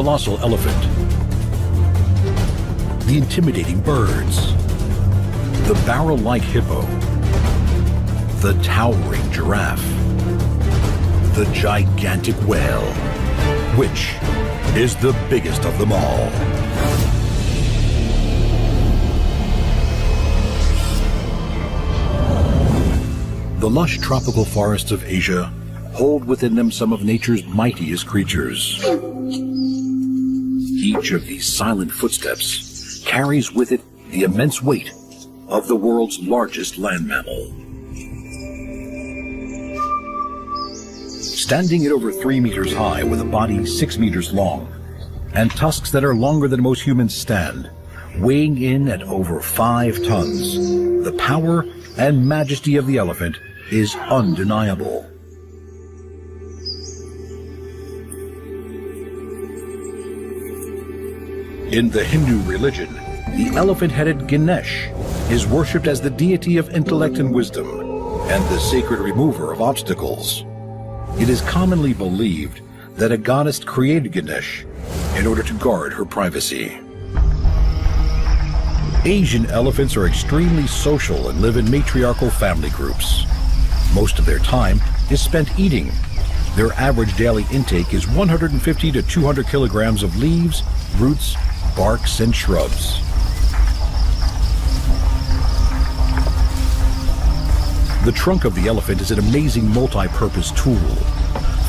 colossal elephant, the intimidating birds, the barrel-like hippo, the towering giraffe, the gigantic whale. Which is the biggest of them all? The lush tropical forests of Asia hold within them some of nature's mightiest creatures. Each of these silent footsteps carries with it the immense weight of the world's largest land mammal. Standing at over 3 meters high with a body 6 meters long and tusks that are longer than most humans stand, weighing in at over 5 tons, the power and majesty of the elephant is undeniable. In the Hindu religion, the elephant-headed Ganesh is worshipped as the deity of intellect and wisdom and the sacred remover of obstacles. It is commonly believed that a goddess created Ganesh in order to guard her privacy. Asian elephants are extremely social and live in matriarchal family groups. Most of their time is spent eating. Their average daily intake is 150 to 200 kilograms of leaves, roots, barks, and shrubs. The trunk of the elephant is an amazing multi-purpose tool.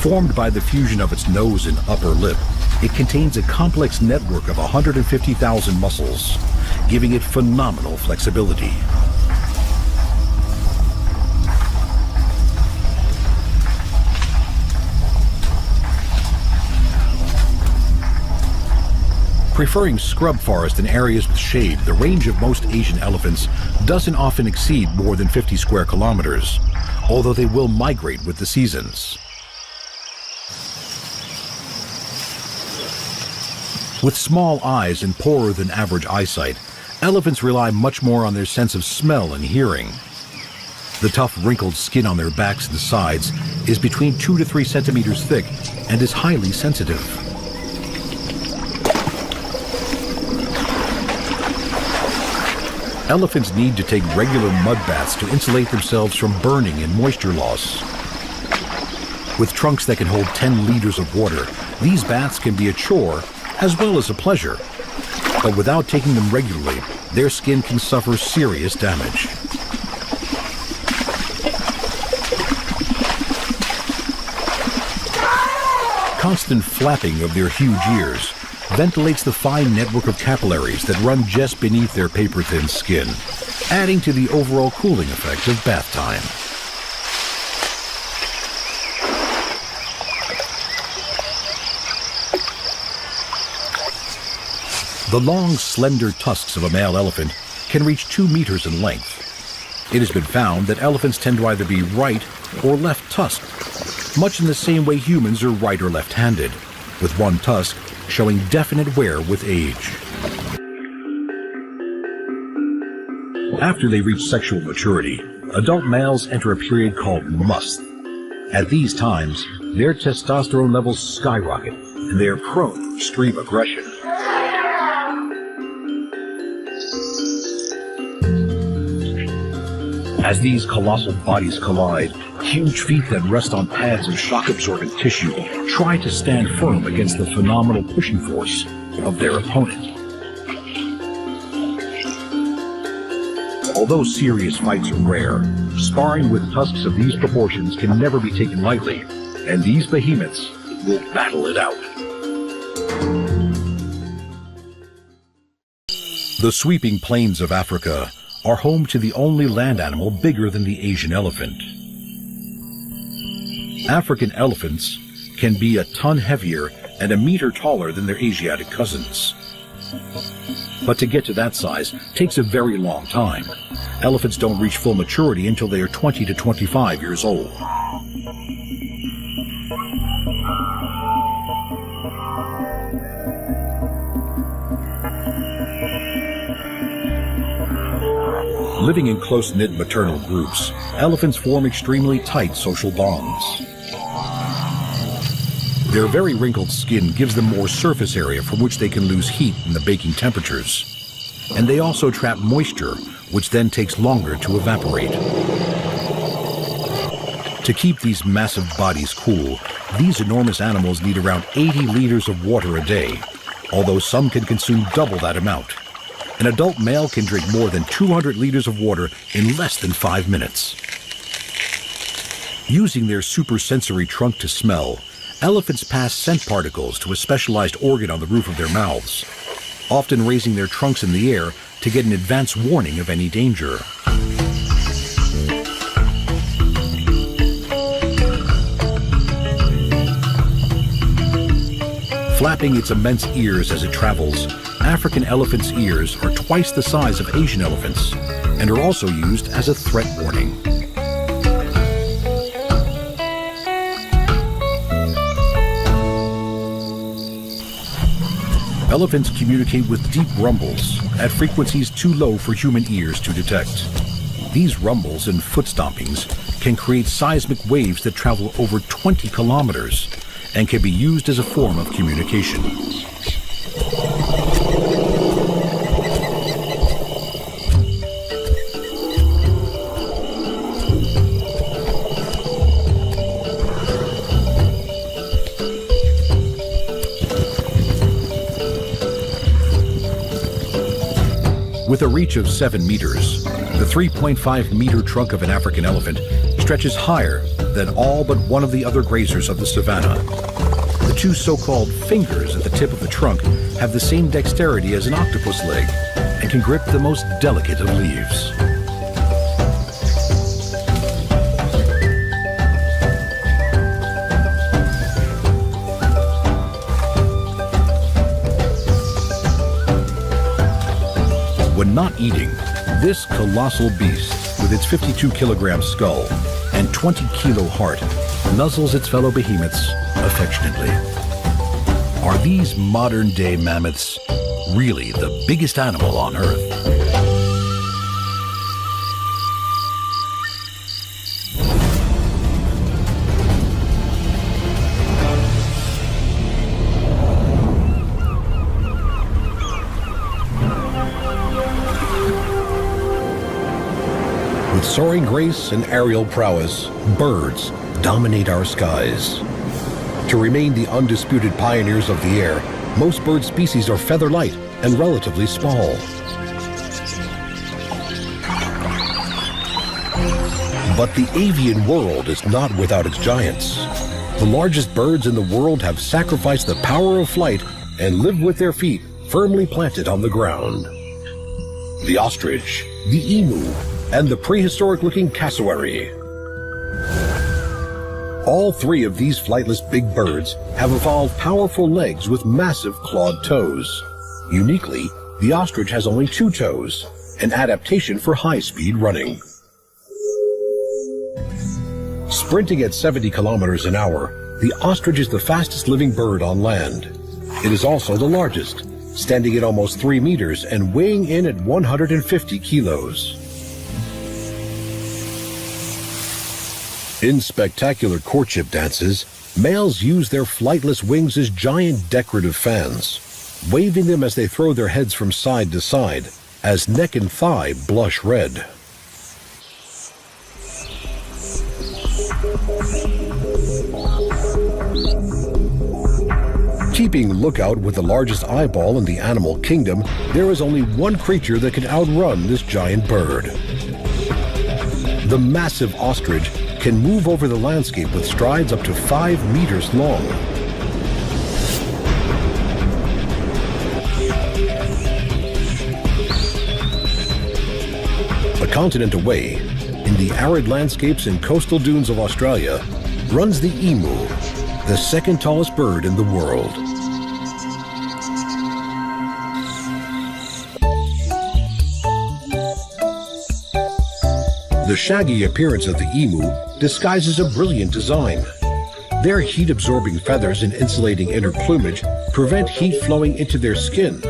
Formed by the fusion of its nose and upper lip, it contains a complex network of 150,000 muscles, giving it phenomenal flexibility. Preferring scrub forest and areas with shade, the range of most Asian elephants doesn't often exceed more than 50 square kilometers, although they will migrate with the seasons. With small eyes and poorer than average eyesight, elephants rely much more on their sense of smell and hearing. The tough, wrinkled skin on their backs and sides is between 2 to 3 centimeters thick and is highly sensitive. Elephants need to take regular mud baths to insulate themselves from burning and moisture loss. With trunks that can hold 10 liters of water, these baths can be a chore as well as a pleasure. But without taking them regularly, their skin can suffer serious damage. Constant flapping of their huge ears ventilates the fine network of capillaries that run just beneath their paper-thin skin, adding to the overall cooling effect of bath time. The long, slender tusks of a male elephant can reach 2 meters in length. It has been found that elephants tend to either be right or left-tusked, much in the same way humans are right or left-handed, with one tusk showing definite wear with age. After they reach sexual maturity, adult males enter a period called must. At these times, their testosterone levels skyrocket and they are prone to extreme aggression. As these colossal bodies collide, huge feet that rest on pads of shock-absorbent tissue try to stand firm against the phenomenal pushing force of their opponent. Although serious fights are rare, sparring with tusks of these proportions can never be taken lightly, and these behemoths will battle it out. The sweeping plains of Africa are home to the only land animal bigger than the Asian elephant. African elephants can be a ton heavier and a meter taller than their Asiatic cousins. But to get to that size takes a very long time. Elephants don't reach full maturity until they are 20 to 25 years old. Living in close-knit maternal groups, elephants form extremely tight social bonds. Their very wrinkled skin gives them more surface area from which they can lose heat in the baking temperatures. And they also trap moisture, which then takes longer to evaporate. To keep these massive bodies cool, these enormous animals need around 80 liters of water a day, although some can consume double that amount. An adult male can drink more than 200 liters of water in less than 5 minutes. Using their supersensory trunk to smell, elephants pass scent particles to a specialized organ on the roof of their mouths, often raising their trunks in the air to get an advance warning of any danger. Flapping its immense ears as it travels, African elephants' ears are twice the size of Asian elephants and are also used as a threat warning. Elephants communicate with deep rumbles at frequencies too low for human ears to detect. These rumbles and foot stompings can create seismic waves that travel over 20 kilometers and can be used as a form of communication. With a reach of 7 meters, the 3.5-meter trunk of an African elephant stretches higher than all but one of the other grazers of the savanna. The two so-called fingers at the tip of the trunk have the same dexterity as an octopus leg and can grip the most delicate of leaves. When not eating, this colossal beast, with its 52-kilogram skull and 20-kilo heart, nuzzles its fellow behemoths affectionately. Are these modern-day mammoths really the biggest animal on Earth? With soaring grace and aerial prowess, birds dominate our skies. To remain the undisputed pioneers of the air, most bird species are feather-light and relatively small. But the avian world is not without its giants. The largest birds in the world have sacrificed the power of flight and live with their feet firmly planted on the ground. The ostrich, the emu, and the prehistoric-looking cassowary. All three of these flightless big birds have evolved powerful legs with massive clawed toes. Uniquely, the ostrich has only 2 toes, an adaptation for high-speed running. Sprinting at 70 kilometers an hour, the ostrich is the fastest living bird on land. It is also the largest, standing at almost 3 meters and weighing in at 150 kilos. In spectacular courtship dances, males use their flightless wings as giant decorative fans, waving them as they throw their heads from side to side, as neck and thigh blush red. Keeping lookout with the largest eyeball in the animal kingdom, there is only one creature that can outrun this giant bird. The massive ostrich can move over the landscape with strides up to 5 meters long. A continent away, in the arid landscapes and coastal dunes of Australia, runs the emu, the second tallest bird in the world. The shaggy appearance of the emu disguises a brilliant design. Their heat-absorbing feathers and insulating inner plumage prevent heat flowing into their skin,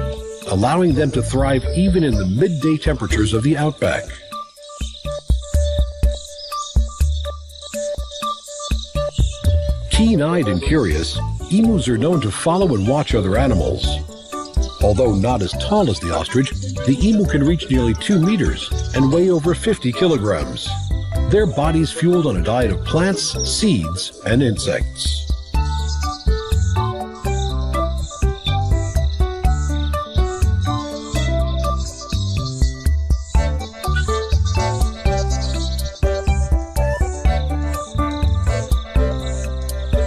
allowing them to thrive even in the midday temperatures of the outback. Keen-eyed and curious, Emus are known to follow and watch other animals. Although not as tall as the ostrich, the emu can reach nearly 2 meters and weigh over 50 kilograms. Their bodies fueled on a diet of plants, seeds, and insects.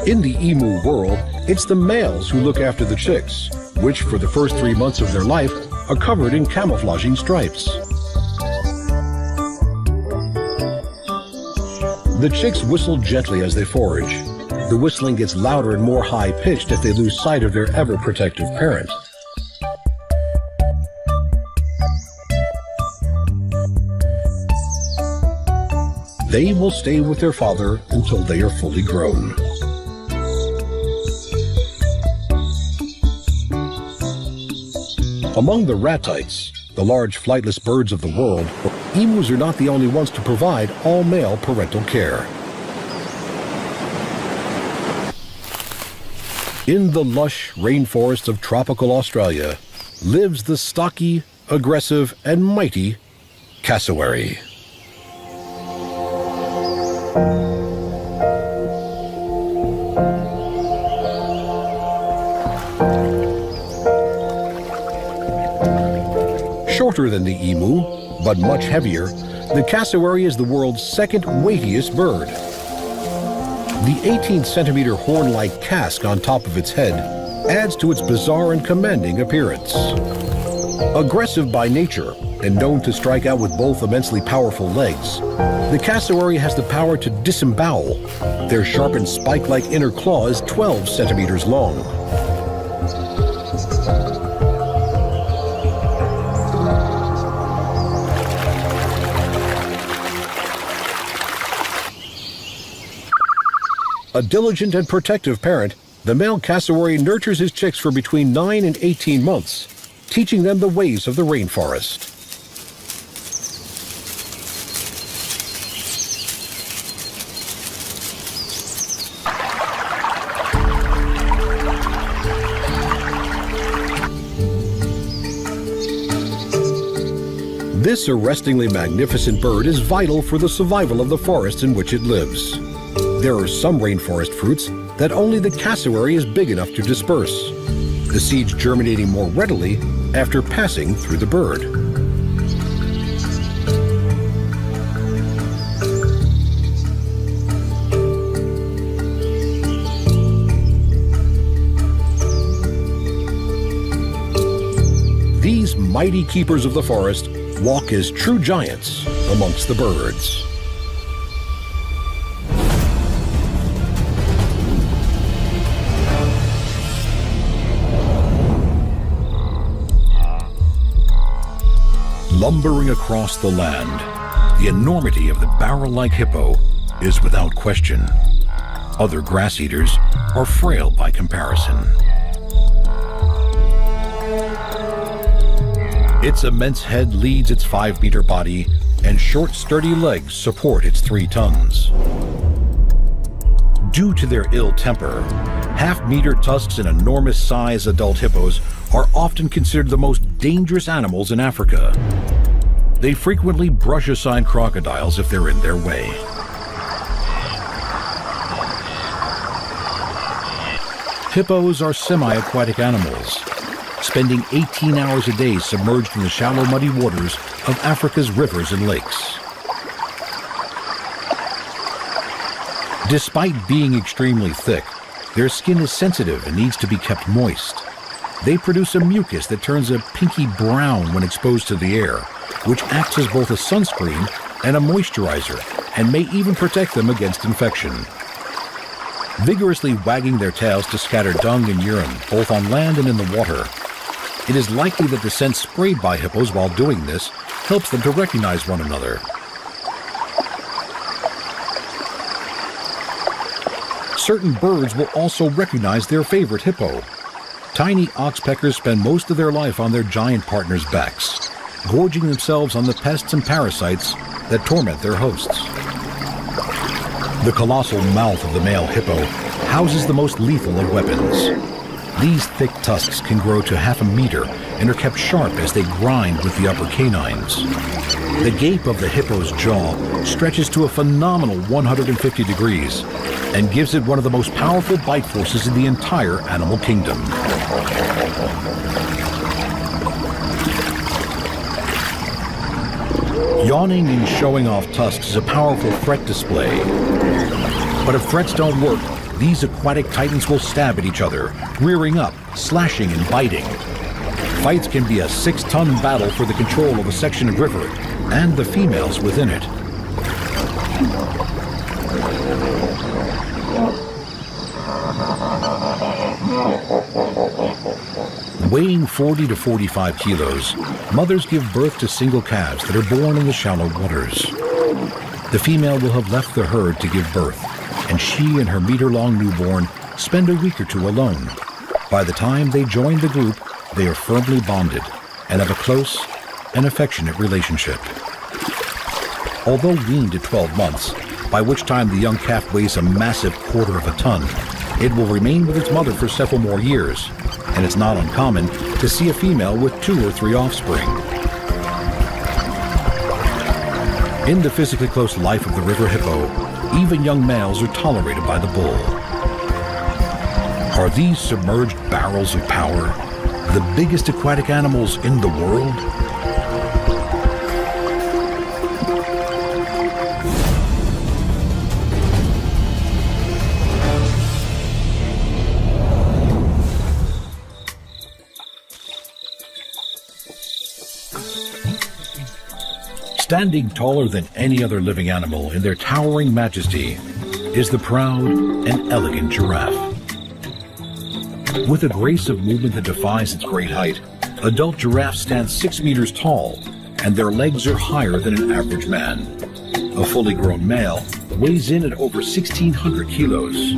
In the emu world, it's the males who look after the chicks, which for the first 3 months of their life are covered in camouflaging stripes. The chicks whistle gently as they forage. The whistling gets louder and more high-pitched if they lose sight of their ever-protective parent. They will stay with their father until they are fully grown. Among the ratites, the large flightless birds of the world, emus are not the only ones to provide all-male parental care. In the lush rainforests of tropical Australia lives the stocky, aggressive, and mighty cassowary. Shorter than the emu, but much heavier, the cassowary is the world's second weightiest bird. The 18-centimeter horn-like casque on top of its head adds to its bizarre and commanding appearance. Aggressive by nature and known to strike out with both immensely powerful legs, the cassowary has the power to disembowel. Their sharpened spike-like inner claw is 12 centimeters long. A diligent and protective parent, the male cassowary nurtures his chicks for between 9 and 18 months, teaching them the ways of the rainforest. This arrestingly magnificent bird is vital for the survival of the forest in which it lives. There are some rainforest fruits that only the cassowary is big enough to disperse, the seeds germinating more readily after passing through the bird. These mighty keepers of the forest walk as true giants amongst the birds. Lumbering across the land, the enormity of the barrel-like hippo is without question. Other grass eaters are frail by comparison. Its immense head leads its 5-meter body, and short, sturdy legs support its 3 tons. Due to their ill temper, half-meter tusks and enormous-size adult hippos are often considered the most dangerous animals in Africa. They frequently brush aside crocodiles if they're in their way. Hippos are semi-aquatic animals, spending 18 hours a day submerged in the shallow, muddy waters of Africa's rivers and lakes. Despite being extremely thick, their skin is sensitive and needs to be kept moist. They produce a mucus that turns a pinky brown when exposed to the air, which acts as both a sunscreen and a moisturizer, and may even protect them against infection. Vigorously wagging their tails to scatter dung and urine, both on land and in the water, it is likely that the scent sprayed by hippos while doing this helps them to recognize one another. Certain birds will also recognize their favorite hippo. Tiny oxpeckers spend most of their life on their giant partners' backs, gorging themselves on the pests and parasites that torment their hosts. The colossal mouth of the male hippo houses the most lethal of weapons. These thick tusks can grow to half a meter and are kept sharp as they grind with the upper canines. The gape of the hippo's jaw stretches to a phenomenal 150 degrees and gives it one of the most powerful bite forces in the entire animal kingdom. Yawning and showing off tusks is a powerful threat display. But if threats don't work, these aquatic titans will stab at each other, rearing up, slashing and biting. Fights can be a 6-ton battle for the control of a section of river and the females within it. Weighing 40 to 45 kilos, mothers give birth to single calves that are born in the shallow waters. The female will have left the herd to give birth, and she and her meter-long newborn spend a week or two alone. By the time they join the group, they are firmly bonded and have a close and affectionate relationship. Although weaned at 12 months, by which time the young calf weighs a massive 1/4 of a ton, it will remain with its mother for several more years, and it's not uncommon to see a female with 2 or 3 offspring. In the physically close life of the river hippo, even young males are tolerated by the bull. Are these submerged barrels of power the biggest aquatic animals in the world? Standing taller than any other living animal in their towering majesty is the proud and elegant giraffe. With a grace of movement that defies its great height, adult giraffes stand 6 meters tall, and their legs are higher than an average man. A fully grown male weighs in at over 1,600 kilos.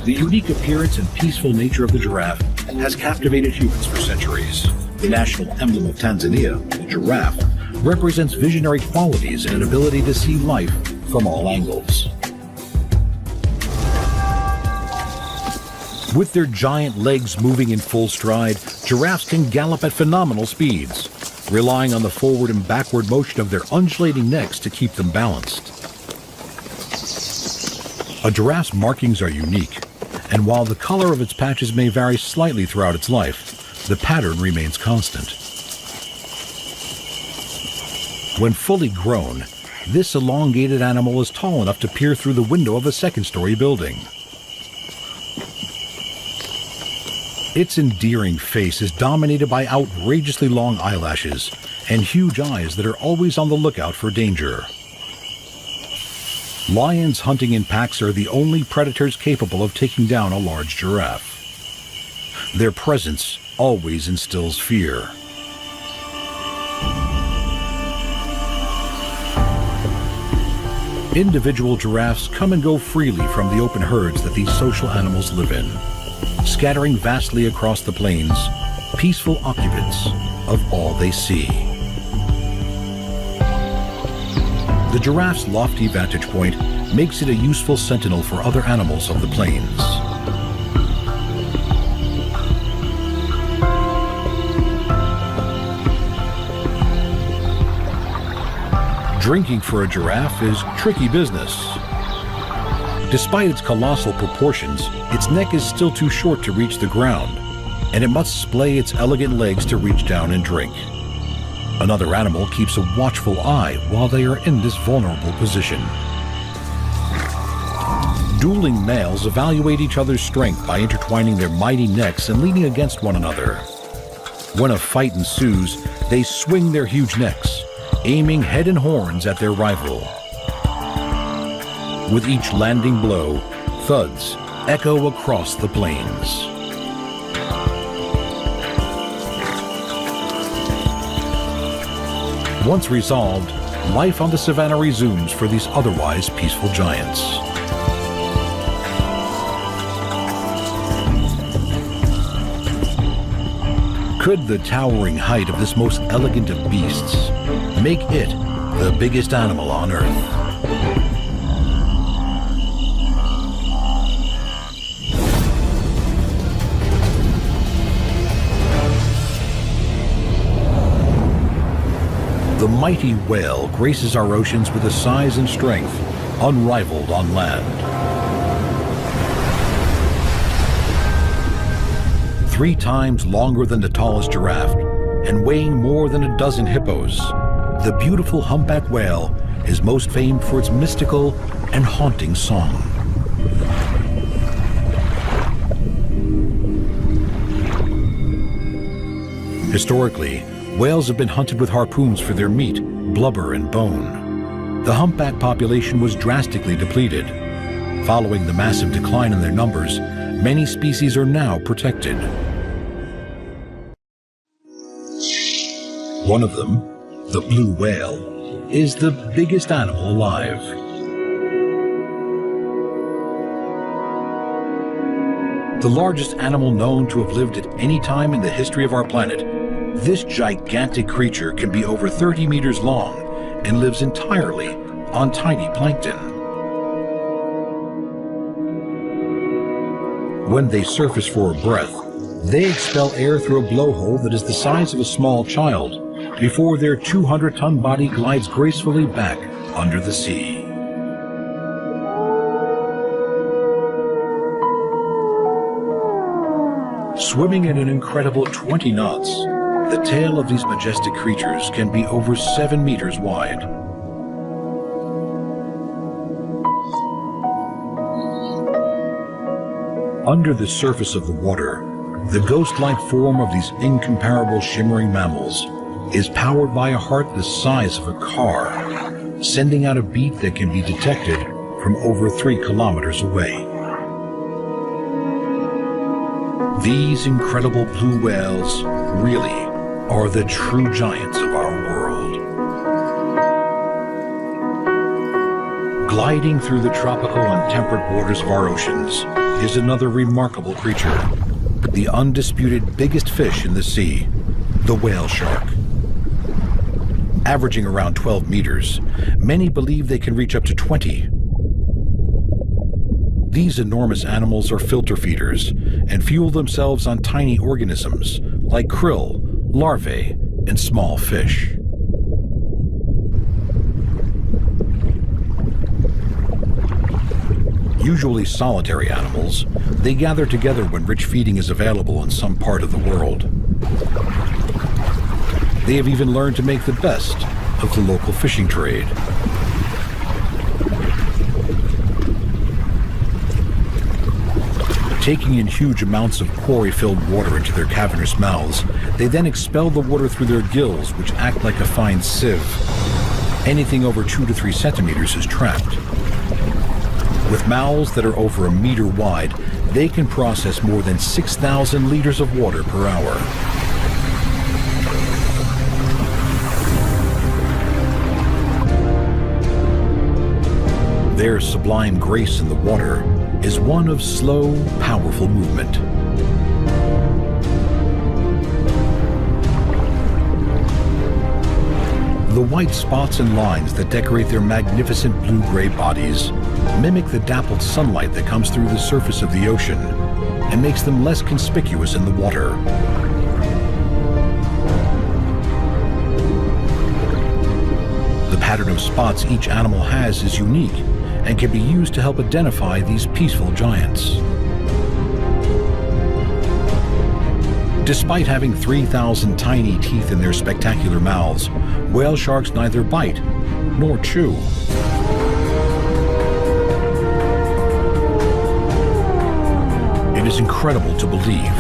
The unique appearance and peaceful nature of the giraffe has captivated humans for centuries. The national emblem of Tanzania, the giraffe, represents visionary qualities and an ability to see life from all angles. With their giant legs moving in full stride, giraffes can gallop at phenomenal speeds, relying on the forward and backward motion of their undulating necks to keep them balanced. A giraffe's markings are unique, and while the color of its patches may vary slightly throughout its life, the pattern remains constant. When fully grown, this elongated animal is tall enough to peer through the window of a second-story building. Its endearing face is dominated by outrageously long eyelashes and huge eyes that are always on the lookout for danger. Lions hunting in packs are the only predators capable of taking down a large giraffe. Their presence always instills fear. Individual giraffes come and go freely from the open herds that these social animals live in, scattering vastly across the plains, peaceful occupants of all they see. The giraffe's lofty vantage point makes it a useful sentinel for other animals of the plains. Drinking for a giraffe is tricky business. Despite its colossal proportions, its neck is still too short to reach the ground, and it must splay its elegant legs to reach down and drink. Another animal keeps a watchful eye while they are in this vulnerable position. Dueling males evaluate each other's strength by intertwining their mighty necks and leaning against one another. When a fight ensues, they swing their huge necks, aiming head and horns at their rival. With each landing blow, thuds echo across the plains. Once resolved, life on the savannah resumes for these otherwise peaceful giants. Could the towering height of this most elegant of beasts make it the biggest animal on Earth. The mighty whale graces our oceans with a size and strength unrivaled on land. 3 times longer than the tallest giraffe and weighing more than a dozen hippos, the beautiful humpback whale is most famed for its mystical and haunting song. Historically, whales have been hunted with harpoons for their meat, blubber, and bone. The humpback population was drastically depleted. Following the massive decline in their numbers, many species are now protected. One of them, the blue whale, is the biggest animal alive. The largest animal known to have lived at any time in the history of our planet, this gigantic creature can be over 30 meters long and lives entirely on tiny plankton. When they surface for a breath, they expel air through a blowhole that is the size of a small child before their 200-ton body glides gracefully back under the sea. Swimming at an incredible 20 knots, the tail of these majestic creatures can be over 7 meters wide. Under the surface of the water, the ghost-like form of these incomparable shimmering mammals is powered by a heart the size of a car, sending out a beat that can be detected from over 3 kilometers away. These incredible blue whales really are the true giants of our world. Gliding through the tropical and temperate waters of our oceans is another remarkable creature, the undisputed biggest fish in the sea, the whale shark. Averaging around 12 meters, many believe they can reach up to 20. These enormous animals are filter feeders and fuel themselves on tiny organisms like krill, larvae, and small fish. Usually solitary animals, they gather together when rich feeding is available in some part of the world. They have even learned to make the best of the local fishing trade. Taking in huge amounts of quarry-filled water into their cavernous mouths, they then expel the water through their gills, which act like a fine sieve. Anything over 2 to 3 centimeters is trapped. With mouths that are over a meter wide, they can process more than 6,000 liters of water per hour. Their sublime grace in the water is one of slow, powerful movement. The white spots and lines that decorate their magnificent blue-gray bodies mimic the dappled sunlight that comes through the surface of the ocean and makes them less conspicuous in the water. The pattern of spots each animal has is unique and can be used to help identify these peaceful giants. Despite having 3,000 tiny teeth in their spectacular mouths, whale sharks neither bite nor chew. It is incredible to believe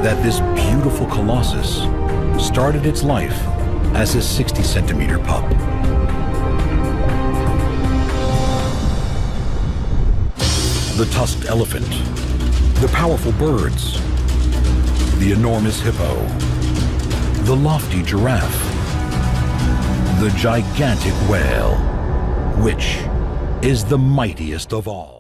that this beautiful colossus started its life as a 60-centimeter pup. The tusked elephant, the powerful birds, the enormous hippo, the lofty giraffe, the gigantic whale, which is the mightiest of all.